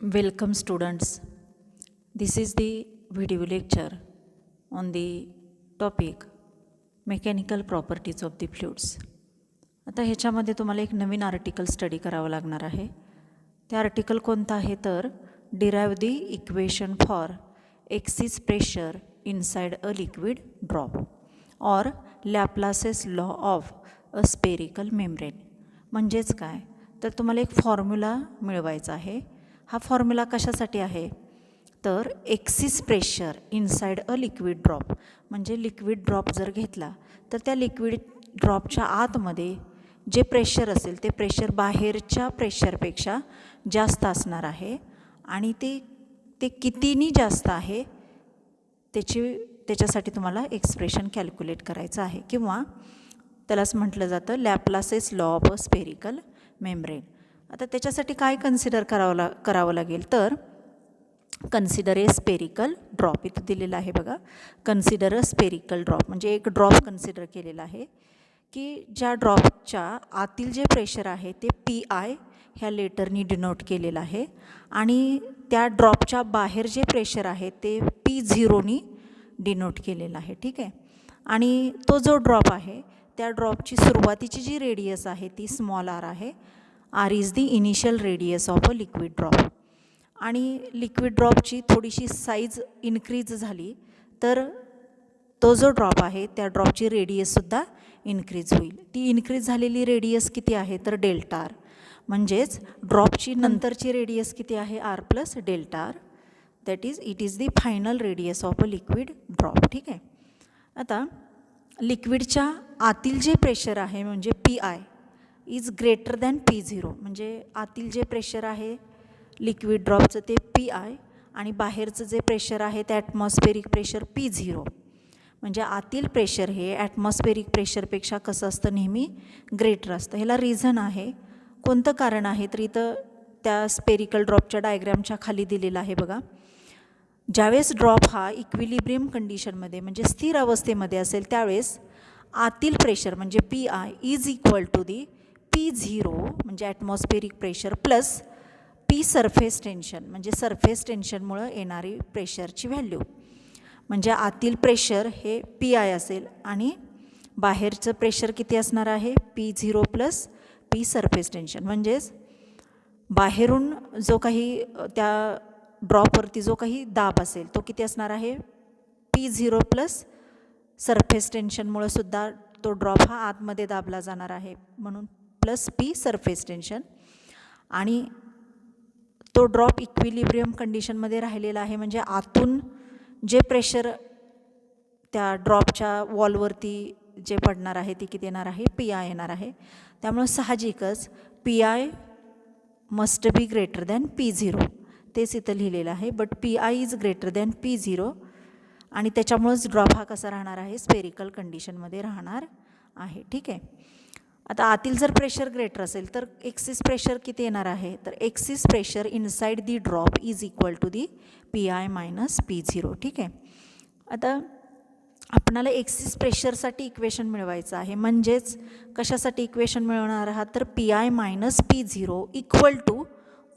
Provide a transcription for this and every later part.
Welcome students. This is the video lecture on the topic mechanical properties of the fluids. आता ह्याच्यामध्ये तुम्हाला एक नवीन article study करावं लागणार आहे. ते आर्टिकल कोणतं आहे तर derive the equation for excess pressure inside a liquid drop or Laplace's law of a spherical membrane. म्हणजेच काय तर तुम्हाला एक फॉर्म्युला मिळवायचा आहे. हा फॉर्म्युला कशासाठी आहे तर excess pressure inside a liquid drop म्हणजे लिक्विड ड्रॉप जर घेतला तर त्या लिक्विड ड्रॉपच्या आतमध्ये जे प्रेशर असेल ते प्रेशर बाहेरच्या प्रेशरपेक्षा जास्त असणार आहे आणि ते कितीनी जास्त आहे त्याच्यासाठी तुम्हाला एक्सप्रेशन कॅल्क्युलेट करायचं आहे किंवा त्यालाच म्हटलं जातं Laplace's law of a spherical membrane. आता त्याच्यासाठी काय कन्सिडर करावं लागेल तर कन्सिडर ए स्पेरिकल ड्रॉप इथं दिलेलं आहे बघा. कन्सिडर अ स्पेरिकल ड्रॉप म्हणजे एक ड्रॉप कन्सिडर केलेला आहे की ज्या ड्रॉपच्या आतील जे प्रेशर आहे ते PI ह्या लेटरनी डिनोट केलेलं आहे आणि त्या ड्रॉपच्या बाहेर जे प्रेशर आहे ते P0नी डिनोट केलेलं आहे. ठीक आहे. आणि तो जो ड्रॉप आहे त्या ड्रॉपची सुरुवातीची जी रेडियस आहे ती स्मॉल r आहे. R is the initial radius of a liquid drop. आणि लिक्विड ड्रॉपची थोडीशी साईज इन्क्रीज झाली तर तो जो ड्रॉप आहे त्या ड्रॉपची रेडियससुद्धा इन्क्रीज होईल. ती इन्क्रीज झालेली रेडियस किती आहे तर डेल्टा R. म्हणजेच ड्रॉपची नंतरची रेडियस किती आहे R plus delta R. That is it is the final radius of a liquid drop. ठीक आहे. आता लिक्विडच्या आतील जे प्रेशर आहे म्हणजे PI is greater than P0 म्हणजे आतील जे प्रेशर आहे लिक्विड ड्रॉपचं ते PI आणि बाहेरचं जे प्रेशर आहे ते ॲटमॉस्फेरिक प्रेशर P0. म्हणजे आतील प्रेशर हे ॲटमॉस्फेरिक प्रेशरपेक्षा कसं असतं नेहमी ग्रेटर असतं. ह्याला रिझन आहे. कोणतं कारण आहे तर इथं त्या स्पेरिकल ड्रॉपच्या डायग्रॅमच्या खाली दिलेलं आहे बघा. ज्यावेळेस ड्रॉप हा इक्विलिब्रियम कंडिशनमध्ये म्हणजे स्थिर अवस्थेमध्ये असेल त्यावेळेस आतील प्रेशर म्हणजे PI is equal to the P0 म्हणजे atmospheric pressure plus P surface tension म्हणजे सरफेस टेन्शनमुळं येणारी प्रेशरची व्हॅल्यू. म्हणजे आतील प्रेशर हे PI असेल आणि बाहेरचं प्रेशर किती असणार आहे P0 plus P surface tension. म्हणजेच बाहेरून जो काही त्या ड्रॉपवरती जो काही दाब असेल तो किती असणार आहे P0 प्लस सरफेस टेन्शनमुळं सुद्धा तो ड्रॉप हा आतमध्ये दाबला जाणार आहे म्हणून प्लस P सरफेस टेन्शन. आणि तो ड्रॉप इक्विलिब्रियम कंडिशनमध्ये राहिलेला आहे म्हणजे आतून जे प्रेशर त्या ड्रॉपच्या वॉलवरती जे पडणार आहे ते किती येणार आहे PI येणार आहे. त्यामुळं साहजिकच PI must be greater than P0 तेच इथं लिहिलेलं आहे. But PI is greater than P0 आणि त्याच्यामुळंच ड्रॉप हा कसा राहणार आहे स्पेरिकल कंडिशनमध्ये राहणार आहे. ठीक आहे. आता आतील जर प्रेशर ग्रेटर असेल तर एक्सिस प्रेशर किती येणार आहे तर excess pressure inside the drop is equal to the PI minus P0. ठीक आहे. आता आपणाला एक्सिस प्रेशरसाठी इक्वेशन मिळवायचं आहे. म्हणजेच कशासाठी इक्वेशन मिळवणार आहात तर PI minus P0 equal to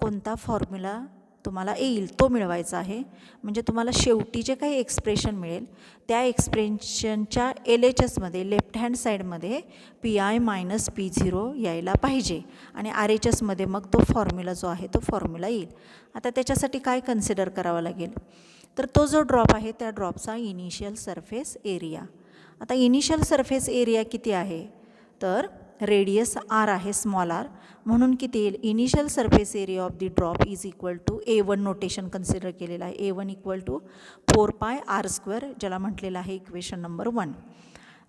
कोणता फॉर्म्युला तुम्हाला येईल तो मिळवायचा आहे. म्हणजे तुम्हाला शेवटी जे काही एक्सप्रेशन मिळेल त्या एक्सप्रेशनच्या LHSमध्ये लेफ्ट हँड साईडमध्ये PI मायनस P0 यायला पाहिजे आणि RHSमध्ये मग तो फॉर्म्युला जो आहे तो फॉर्म्युला येईल. आता त्याच्यासाठी काय कन्सिडर करावं लागेल तर तो जो ड्रॉप आहे त्या ड्रॉपचा इनिशियल सरफेस एरिया. आता इनिशियल सरफेस एरिया किती आहे तर रेडियस R आहे स्मॉल r म्हणून किती येईल initial surface area of the drop is equal to A1 notation consider केलेलं आहे. A1 इक्वल टू 4πr² ज्याला म्हटलेलं आहे इक्वेशन नंबर 1.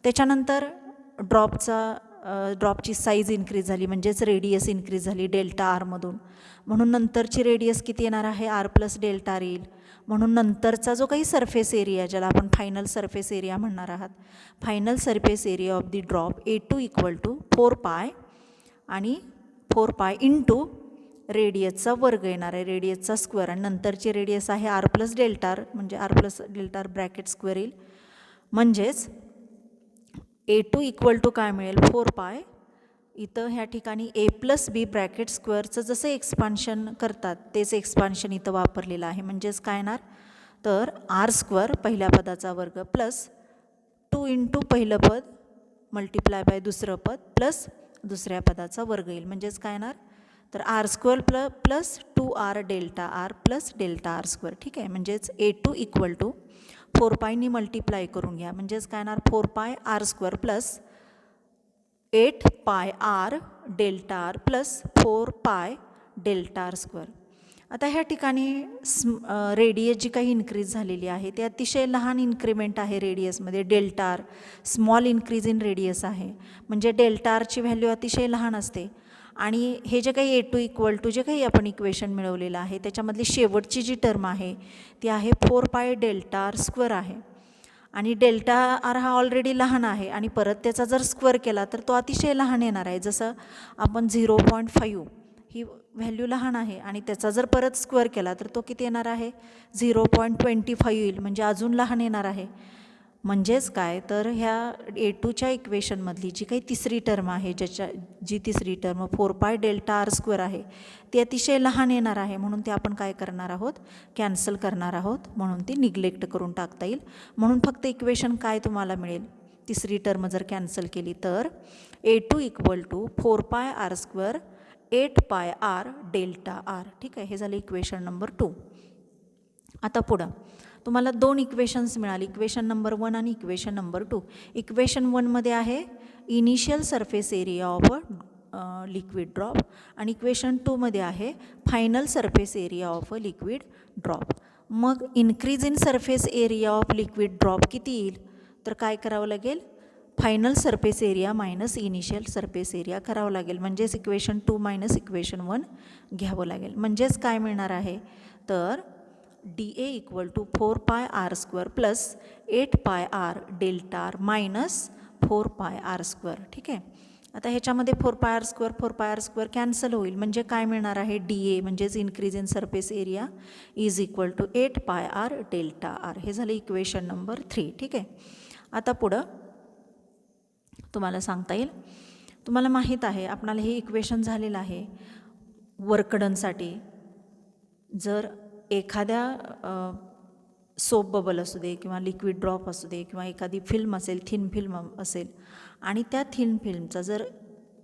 त्याच्यानंतर ड्रॉपची साईज इन्क्रीज झाली म्हणजेच रेडियस इन्क्रीज झाली डेल्टा Rमधून म्हणून नंतरची रेडियस किती येणार आहे R प्लस डेल्टा R येईल. म्हणून नंतरचा जो काही सरफेस एरिया ज्याला आपण फायनल सरफेस एरिया म्हणणार आहात final surface area of the drop A2 equal to 4π आणि 4π इंटू रेडियसचा वर्ग येणार आहे रेडियसचा स्क्वेअर आणि नंतरची रेडियस आहे R प्लस डेल्टा R म्हणजे R plus delta R bracket square येईल. म्हणजेच A2 इक्वल टू काय मिळेल 4π इथं ह्या ठिकाणी ए प्लस बी ब्रॅकेट स्क्वेअरचं जसं एक्सपान्शन करतात तेच एक्सपान्शन इथं वापरलेलं आहे. म्हणजेच काय येणार तर आर स्क्वेअर पहिल्या पदाचा वर्ग प्लस 2 इंटू पहिलं पद मल्टिप्लाय बाय दुसरं पद प्लस दुसऱ्या पदाचा वर्ग येईल. म्हणजेच काय येणार तर r square plus 2r delta r plus delta r square. ठीक आहे. म्हणजेच A2 इक्वल टू 4 पायनी मल्टिप्लाय करून घ्या. म्हणजेच काय येणार 4 पाय R square plus 8 pi R delta r plus 4 पाय डेल्टा आर स्क्वेअर. आता ह्या ठिकाणी रेडियस जी काही इन्क्रीज झालेली आहे ते अतिशय लहान इन्क्रीमेंट आहे रेडियसमध्ये. Delta R small increase in radius आहे. म्हणजे डेल्टा आरची व्हॅल्यू अतिशय लहान असते. आणि हे जे काही A2 इक्वल टू जे काही आपण इक्वेशन मिळवलेलं आहे त्याच्यामधली शेवटची जी टर्म आहे ती आहे 4 पाय डेल्टा आर स्क्वेअर आहे. आणि डेल्टा आर हा ऑलरेडी लहान आहे आणि परत त्याचा जर स्क्वेअर केला तर तो अतिशय लहान येणार आहे. जसं आपण 0.5 ही व्हॅल्यू लहान आहे आणि त्याचा जर परत स्क्वेअर केला तर तो किती येणार आहे 0.25 येईल. म्हणजे अजून लहान येणार आहे. म्हणजेच काय तर ह्या A2च्या इक्वेशनमधली जी काही तिसरी टर्म आहे जी तिसरी टर्म 4 पाय डेल्टा आर स्क्वेअर आहे ती अतिशय लहान येणार आहे. म्हणून ते आपण काय करणार आहोत कॅन्सल करणार आहोत. म्हणून ती निग्लेक्ट करून टाकता येईल. म्हणून फक्त इक्वेशन काय तुम्हाला मिळेल तिसरी टर्म जर कॅन्सल केली तर A2 इक्वल टू 4 पाय R square 8 pi R delta r. ठीक आहे. हे झालं इक्वेशन नंबर 2. आता पुढं तुम्हाला 2 इक्वेशन्स मिळाली. इक्वेशन नंबर 1 आणि इक्वेशन नंबर 2. इक्वेशन 1मध्ये आहे initial surface area of a liquid drop आणि इक्वेशन 2मध्ये आहे final surface area of a liquid drop. मग increase in surface area of liquid drop किती येईल तर काय करावं लागेल final surface area minus initial surface area करावं लागेल. म्हणजेच इक्वेशन 2 मायनस इक्वेशन 1 घ्यावं लागेल. म्हणजेच काय मिळणार आहे तर DA इक्वल टू 4 पाय R square plus 8 pi R delta R minus 4 पाय आर स्क्वेअर. ठीक आहे. आता ह्याच्यामध्ये 4 पाय आर स्क्वेअर कॅन्सल होईल. म्हणजे काय मिळणार आहे DA म्हणजेच increase in surface area is equal to 8 pi R delta r. हे झालं इक्वेशन नंबर 3. ठीक आहे. आता पुढं तुम्हाला सांगता येईल तुम्हाला माहीत आहे आपणाला हे इक्वेशन झालेलं आहे वर्कडनसाठी. जर एखाद्या सोप बबल असू दे किंवा लिक्विड ड्रॉप असू दे किंवा एखादी फिल्म असेल थिन फिल्म असेल आणि त्या थिन फिल्मचा जर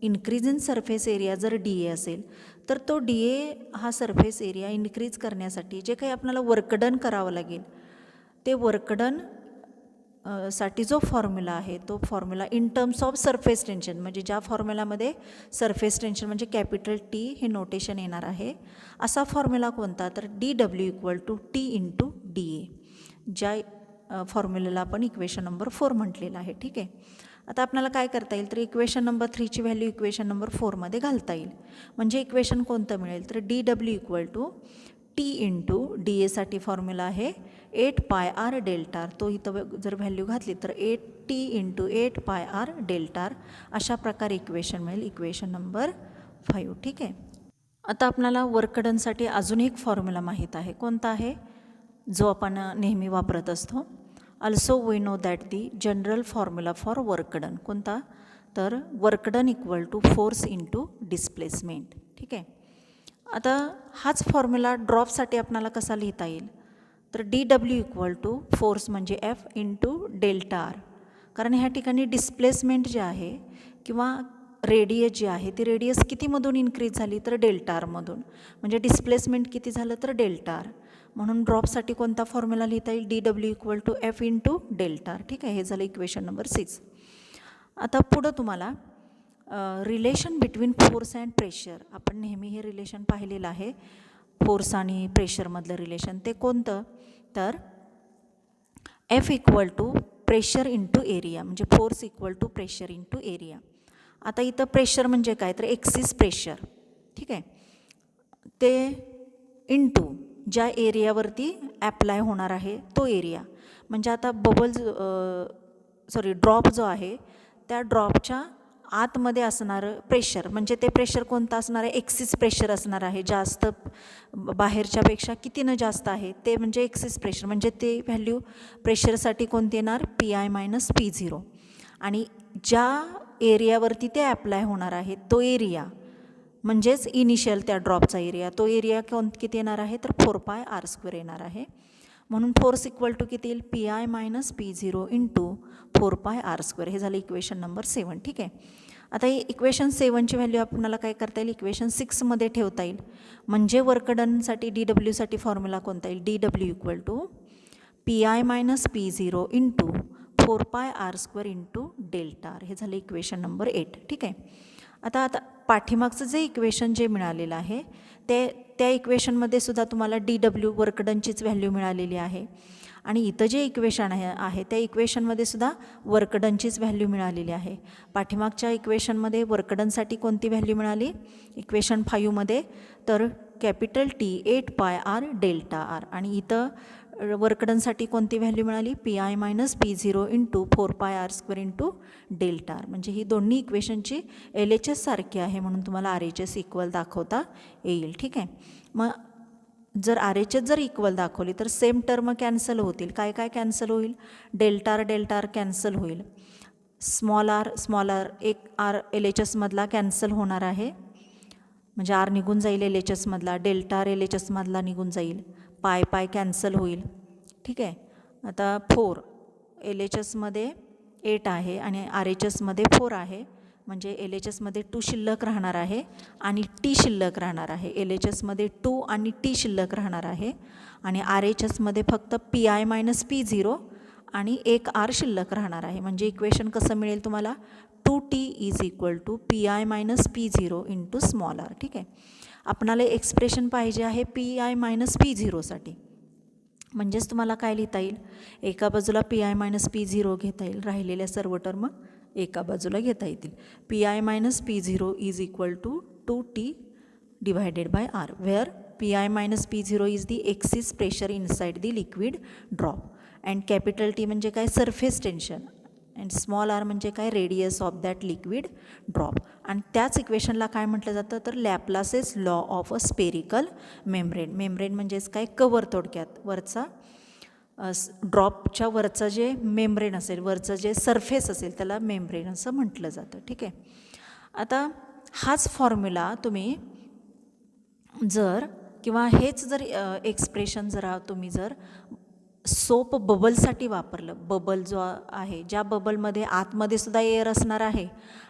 इन्क्रीज इन सरफेस एरिया जर DA असेल तर तो DA हा सरफेस एरिया इन्क्रीज करण्यासाठी जे काही आपल्याला वर्कडन करावं लागेल ते वर्कडन साठी जो फॉर्म्युला आहे तो formula in terms of surface tension म्हणजे ज्या फॉर्म्युलामध्ये सरफेस टेन्शन म्हणजे कॅपिटल T हे नोटेशन येणार आहे. असा फॉर्म्युला कोणता तर DW equal to T into DA ज्या फॉर्म्युलेला आपण इक्वेशन नंबर 4 म्हटलेलं आहे. ठीक आहे. आता आपल्याला काय करता येईल तर इक्वेशन नंबर 3ची व्हॅल्यू इक्वेशन नंबर 4मध्ये घालता येईल. म्हणजे इक्वेशन कोणतं मिळेल तर DW equal to T into DA साठी फॉर्म्युला आहे 8 पाय आर डेल्टा आर. तो इथं जर व्हॅल्यू घातली तर 8T into 8 pi R delta R अशा प्रकारे इक्वेशन मिळेल इक्वेशन नंबर 5. ठीक आहे. आता आपल्याला वर्कडनसाठी अजून एक फॉर्म्युला माहीत आहे. कोणता आहे जो आपण नेहमी वापरत असतो. Also we know that the general formula for work done कोणता तर work done equal to force into displacement. ठीक आहे. आता हाच फॉर्म्युला ड्रॉपसाठी आपल्याला कसा लिहिता येईल तर DW इक्वल टू फोर्स म्हणजे F इंटू डेल्टा आर. कारण ह्या ठिकाणी डिस्प्लेसमेंट जे आहे किंवा रेडियस जी आहे ती रेडियस कितीमधून इन्क्रीज झाली तर डेल्टा आरमधून. म्हणजे डिस्प्लेसमेंट किती झालं तर डेल्टा आर. म्हणून ड्रॉपसाठी कोणता फॉर्म्युला लिहिता येईल DW equal to F into delta r. ठीक आहे. हे झालं इक्वेशन नंबर 6. आता पुढं तुम्हाला relation between force and pressure आपण नेहमी हे रिलेशन पाहिलेलं आहे फोर्स आणि प्रेशरमधलं रिलेशन. ते कोणतं तर F equal to pressure into area म्हणजे force equal to pressure into area. आता इथं प्रेशर म्हणजे काय तर एक्सिस प्रेशर. ठीक आहे. ते इंटू ज्या एरियावरती ॲप्लाय होणार आहे तो एरिया. म्हणजे आता ड्रॉप जो आहे त्या ड्रॉपच्या आतमध्ये असणारं प्रेशर म्हणजे ते प्रेशर कोणतं असणार आहे एक्सिस प्रेशर असणार आहे. जास्त बाहेरच्यापेक्षा कितीनं जास्त आहे ते म्हणजे एक्सिस प्रेशर. म्हणजे ते व्हॅल्यू प्रेशरसाठी कोणती येणार PI मायनस P0 आणि ज्या एरियावरती ते ॲप्लाय होणार आहे तो एरिया म्हणजेच इनिशियल त्या ड्रॉपचा एरिया, तो एरिया किती येणार आहे तर 4πr² येणार आहे. म्हणून फोर्स इक्वल टू किती येईल PI minus P0 into 4πr². हे झालं इक्वेशन नंबर 7. ठीक आहे. आता ही इक्वेशन 7ची व्हॅल्यू आपल्याला काय करता येईल इक्वेशन 6मध्ये ठेवता येईल. म्हणजे वर्क डनसाठी DWसाठी फॉर्म्युला कोणता येईल DW equal to PI minus P0 into 4πr² into delta r. हे झालं इक्वेशन नंबर 8. ठीक आहे. आता पाठीमागचं जे इक्वेशन जे मिळालेलं आहे त्या इक्वेशनमध्ये सुद्धा तुम्हाला DW वर्क डनचीच व्हॅल्यू मिळालेली आहे आणि इथं जे इक्वेशन आहे त्या इक्वेशनमध्ये सुद्धा वर्क डनचीच व्हॅल्यू मिळालेली आहे. पाठीमागच्या इक्वेशनमध्ये वर्क डनसाठी कोणती व्हॅल्यू मिळाली इक्वेशन 5मध्ये तर capital T 8πr delta R आणि इथं वर्क डनसाठी कोणती व्हॅल्यू मिळाली PI minus P0 into 4πr² into delta r. म्हणजे ही दोन्ही इक्वेशनची LHS सारखी आहे म्हणून तुम्हाला RHS इक्वल दाखवता येईल. ठीक आहे. मग जर RHS जर इक्वल दाखवली तर सेम टर्म कॅन्सल होतील. काय काय कॅन्सल होईल डेल्टा आर कॅन्सल होईल. स्मॉल आर एक आर LHSमधला कॅन्सल होणार आहे म्हणजे आर निघून जाईल LHSमधला. डेल्टा आर LHSमधला निघून जाईल. पाय कॅन्सल होईल. ठीक आहे. आता 4 LHSमध्ये 8 आहे आणि RHSमध्ये 4 आहे म्हणजे LHSमध्ये 2 शिल्लक राहणार आहे आणि T शिल्लक राहणार आहे. LHSमध्ये 2 आणि T शिल्लक राहणार आहे आणि RHSमध्ये फक्त PI मायनस P0 आणि एक R शिल्लक राहणार आहे. म्हणजे इक्वेशन कसं मिळेल तुम्हाला 2T is equal to PI minus P0 into small r. ठीक आहे. आपणाला एक्सप्रेशन पाहिजे आहे PI मायनस P0साठी. म्हणजेच तुम्हाला काय लिहिता येईल एका बाजूला PI मायनस P0 घेता येईल. राहिलेल्या सर्व टर्म एका बाजूला घेता येतील. PI minus P0 is equal to 2T divided by R where PI minus P0 is the excess pressure inside the liquid drop and capital T म्हणजे काय surface tension and small R म्हणजे काय radius of that liquid drop. आणि त्याच इक्वेशनला काय म्हटलं जातं तर Laplace's law of a spherical membrane. Membrane म्हणजेच काय कवर थोडक्यात वरचा ड्रॉपच्या वरचं जे मेम्ब्रेन असेल वरचं जे सरफेस असेल त्याला मेम्ब्रेन असं म्हटलं जातं. ठीक आहे. आता हाच फॉर्म्युला तुम्ही जर किंवा हेच जर एक्सप्रेशन जरा तुम्ही जर सोप बबलसाठी वापरलं. बबल जो आहे ज्या बबलमध्ये आतमध्ये सुद्धा एअर असणार आहे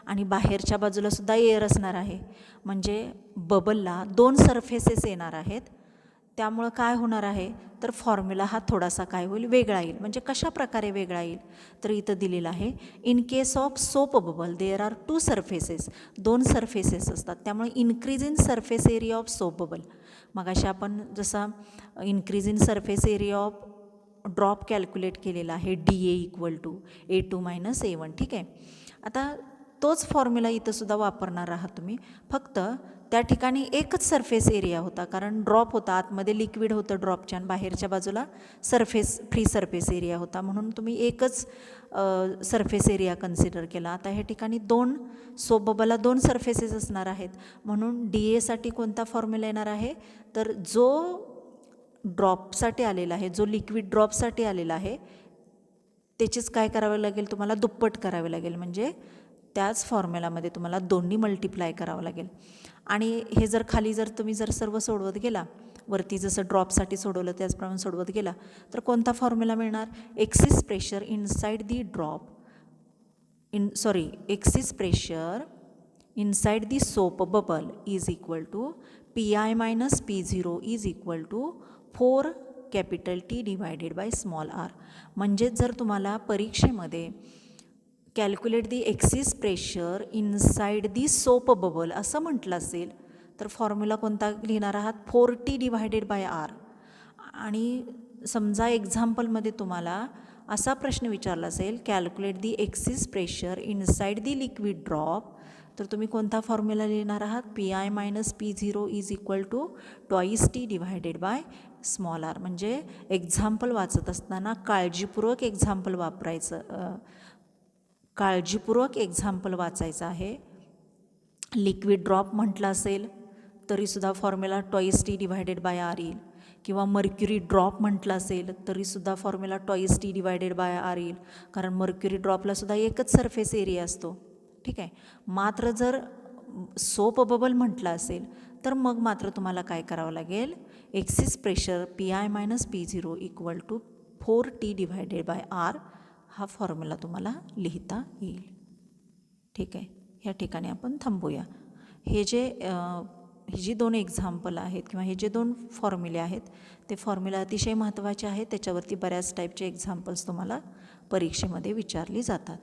आणि बाहेरच्या बाजूला सुद्धा एअर असणार आहे म्हणजे बबलला 2 सरफेसेस येणार आहेत. त्यामुळं काय होणार आहे तर फॉर्म्युला हा थोडासा काय होईल वेगळा येईल. म्हणजे कशा प्रकारे वेगळा येईल तर इथं दिलेलं आहे in case of soap bubble there are 2 surfaces. 2 surfaces असतात त्यामुळे increase in surface area of soap bubble. मग अशा आपण जसा increase in surface area of drop calculate केलेला आहे DA equal to A2 minus A1. ठीक आहे. आता तोच फॉर्म्युला इथं सुद्धा वापरणार आहात तुम्ही. फक्त त्या ठिकाणी एकच सरफेस एरिया होता कारण ड्रॉप होता आतमध्ये लिक्विड होतं ड्रॉपच्या आणि बाहेरच्या बाजूला फ्री सरफेस एरिया होता म्हणून तुम्ही एकच सरफेस एरिया कन्सिडर केला. आता ह्या ठिकाणी 2 सोप बबलला 2 सरफेसेस असणार आहेत म्हणून DAसाठी कोणता फॉर्म्युला येणार आहे तर जो ड्रॉपसाठी आलेला आहे जो लिक्विड ड्रॉपसाठी आलेला आहे त्याचीच काय करावं लागेल तुम्हाला दुप्पट करावे लागेल. म्हणजे त्याच फॉर्म्युलामध्ये तुम्हाला दोन्ही मल्टिप्लाय करावं लागेल. आणि हे जर खाली जर तुम्ही जर सर्व सोडवत गेला वरती जसं ड्रॉपसाठी सोडवलं त्याचप्रमाणे सोडवत गेला तर कोणता फॉर्म्युला मिळणार excess pressure inside the drop excess pressure inside the soap bubble is equal to PI minus P0 is equal to 4 capital T divided by small r. म्हणजेच जर तुम्हाला परीक्षेमध्ये calculate the excess pressure inside the soap bubble असं म्हटलं असेल तर formula कोणता लिहिणार आहात 4T डिवायडेड बाय R. आणि समजा एक्झाम्पलमध्ये तुम्हाला असा प्रश्न विचारला असेल calculate the excess pressure inside the liquid drop तर तुम्ही कोणता फॉर्म्युला लिहिणार आहात PI minus P0 is equal to 2T divided by small R. म्हणजे एक्झाम्पल वाचत असताना काळजीपूर्वक एक्झाम्पल वाचायचं आहे. लिक्विड ड्रॉप म्हटलं असेल तरीसुद्धा formula 2T divided by R येईल. किंवा मर्क्युरी ड्रॉप म्हटलं असेल तरीसुद्धा formula twice T divided by r येईल, कारण मर्क्युरी ड्रॉपलासुद्धा एकच सरफेस एरिया असतो. ठीक आहे. मात्र जर सोप बबल म्हटलं असेल तर मग मात्र तुम्हाला काय करावं लागेल, excess pressure Pi-P0 equal to 4T divided by r हा फॉर्म्युला तुम्हाला लिहिता येईल. ठीक आहे. ह्या ठिकाणी आपण थांबूया. ही जी 2 एक्झाम्पल आहेत किंवा हे जे 2 फॉर्म्युले आहेत ते फॉर्म्युला अतिशय महत्त्वाचे आहेत. त्याच्यावरती बऱ्याच टाईपचे एक्झाम्पल्स तुम्हाला परीक्षेमध्ये विचारली जातात.